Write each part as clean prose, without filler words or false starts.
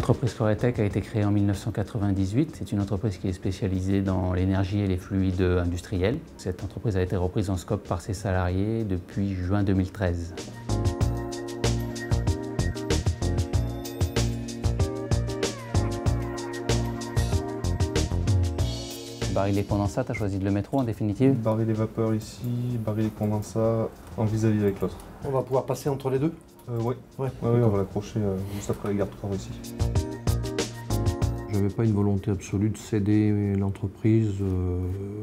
L'entreprise Coretech a été créée en 1998. C'est une entreprise qui est spécialisée dans l'énergie et les fluides industriels. Cette entreprise a été reprise en scope par ses salariés depuis juin 2013. Baril et condensat, tu as choisi de le mettre où en définitive? Baril et vapeur ici, baril et condensat en vis-à-vis avec l'autre. On va pouvoir passer entre les deux? Oui, on va l'accrocher juste après les garde-corps ici. Je n'avais pas une volonté absolue de céder l'entreprise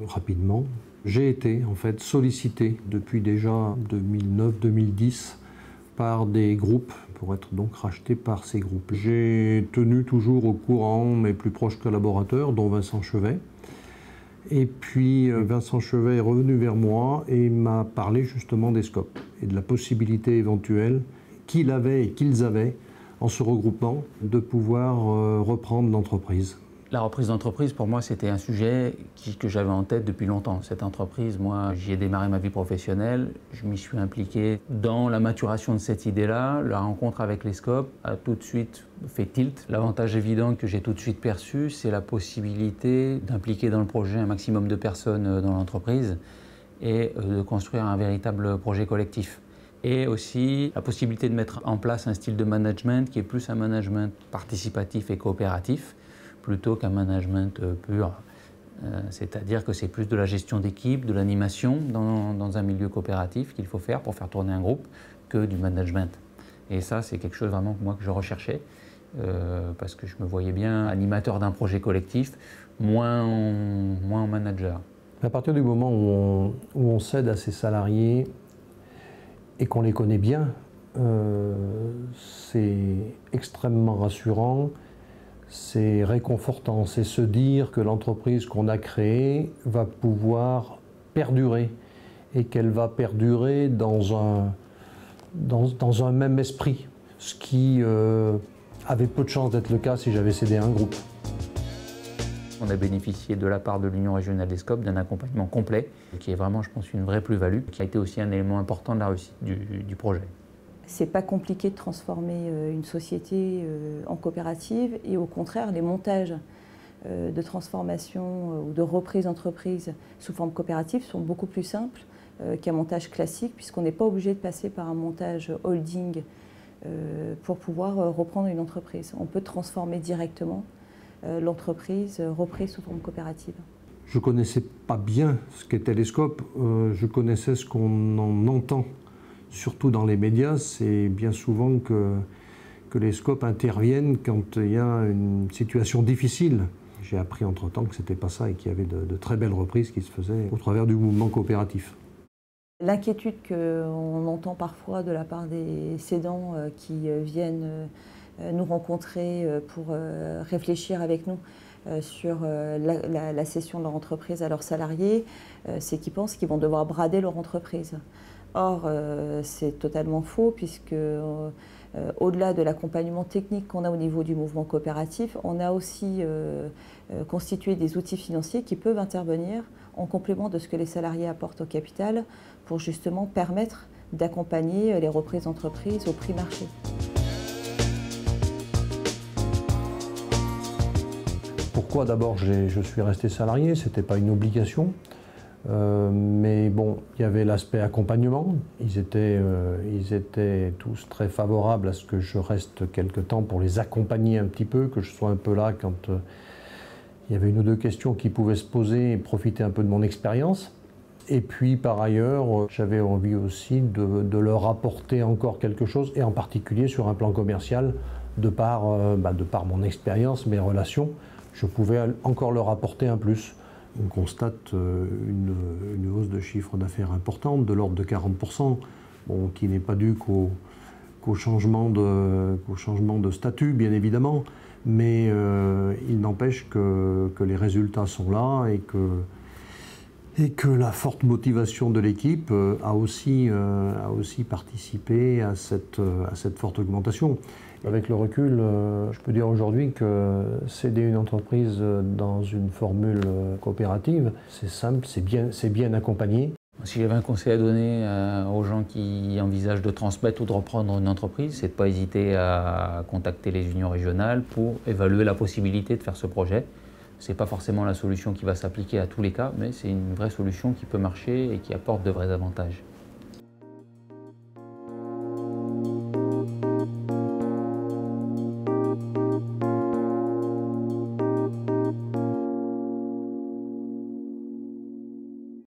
rapidement. J'ai été en fait sollicité depuis déjà 2009-2010 par des groupes pour être donc racheté par ces groupes. J'ai tenu toujours au courant mes plus proches collaborateurs, dont Vincent Chevet. Et puis Vincent Chevet est revenu vers moi et m'a parlé justement des scopes et de la possibilité éventuelle qu'il avait et qu'ils avaient en se regroupant de pouvoir reprendre l'entreprise. La reprise d'entreprise, pour moi, c'était un sujet que j'avais en tête depuis longtemps. Cette entreprise, moi, j'y ai démarré ma vie professionnelle, je m'y suis impliqué dans la maturation de cette idée-là. La rencontre avec les scopes a tout de suite fait tilt. L'avantage évident que j'ai tout de suite perçu, c'est la possibilité d'impliquer dans le projet un maximum de personnes dans l'entreprise et de construire un véritable projet collectif. Et aussi la possibilité de mettre en place un style de management qui est plus un management participatif et coopératif, plutôt qu'un management pur. C'est-à-dire que c'est plus de la gestion d'équipe, de l'animation dans un milieu coopératif qu'il faut faire pour faire tourner un groupe que du management. Et ça, c'est quelque chose vraiment que je recherchais, parce que je me voyais bien animateur d'un projet collectif, moins en manager. À partir du moment où on cède à ses salariés et qu'on les connaît bien, c'est extrêmement rassurant. C'est réconfortant, c'est se dire que l'entreprise qu'on a créée va pouvoir perdurer et qu'elle va perdurer dans un même esprit, ce qui avait peu de chance d'être le cas si j'avais cédé à un groupe. On a bénéficié de la part de l'Union régionale des scopes d'un accompagnement complet, qui est vraiment, je pense, une vraie plus-value, qui a été aussi un élément important de la réussite du projet. C'est pas compliqué de transformer une société en coopérative et au contraire, les montages de transformation ou de reprise d'entreprise sous forme coopérative sont beaucoup plus simples qu'un montage classique puisqu'on n'est pas obligé de passer par un montage holding pour pouvoir reprendre une entreprise. On peut transformer directement l'entreprise reprise sous forme coopérative. Je ne connaissais pas bien ce qu'étaient les scopes, je connaissais ce qu'on en entend. Surtout dans les médias, c'est bien souvent que les scopes interviennent quand il y a une situation difficile. J'ai appris entre-temps que ce n'était pas ça et qu'il y avait de très belles reprises qui se faisaient au travers du mouvement coopératif. L'inquiétude qu'on entend parfois de la part des cédants qui viennent nous rencontrer pour réfléchir avec nous sur la cession de leur entreprise à leurs salariés, c'est qu'ils pensent qu'ils vont devoir brader leur entreprise. Or, c'est totalement faux puisque au-delà de l'accompagnement technique qu'on a au niveau du mouvement coopératif, on a aussi constitué des outils financiers qui peuvent intervenir en complément de ce que les salariés apportent au capital pour justement permettre d'accompagner les reprises d'entreprises au prix marché. Pourquoi d'abord je suis resté salarié? Ce n'était pas une obligation. Mais bon, il y avait l'aspect accompagnement. Ils étaient tous très favorables à ce que je reste quelque temps pour les accompagner un petit peu, que je sois un peu là quand il y avait une ou deux questions qui pouvaient se poser et profiter un peu de mon expérience. Et puis par ailleurs, j'avais envie aussi de leur apporter encore quelque chose, et en particulier sur un plan commercial, de par mon expérience, mes relations, je pouvais encore leur apporter un plus. On constate une hausse de chiffre d'affaires importante, de l'ordre de 40%, bon, qui n'est pas due qu'au changement de statut, bien évidemment, mais il n'empêche que les résultats sont là et que la forte motivation de l'équipe a aussi participé à cette forte augmentation. Avec le recul, je peux dire aujourd'hui que céder une entreprise dans une formule coopérative, c'est simple, c'est bien accompagné. Si j'avais un conseil à donner aux gens qui envisagent de transmettre ou de reprendre une entreprise, c'est de ne pas hésiter à contacter les unions régionales pour évaluer la possibilité de faire ce projet. Ce n'est pas forcément la solution qui va s'appliquer à tous les cas, mais c'est une vraie solution qui peut marcher et qui apporte de vrais avantages.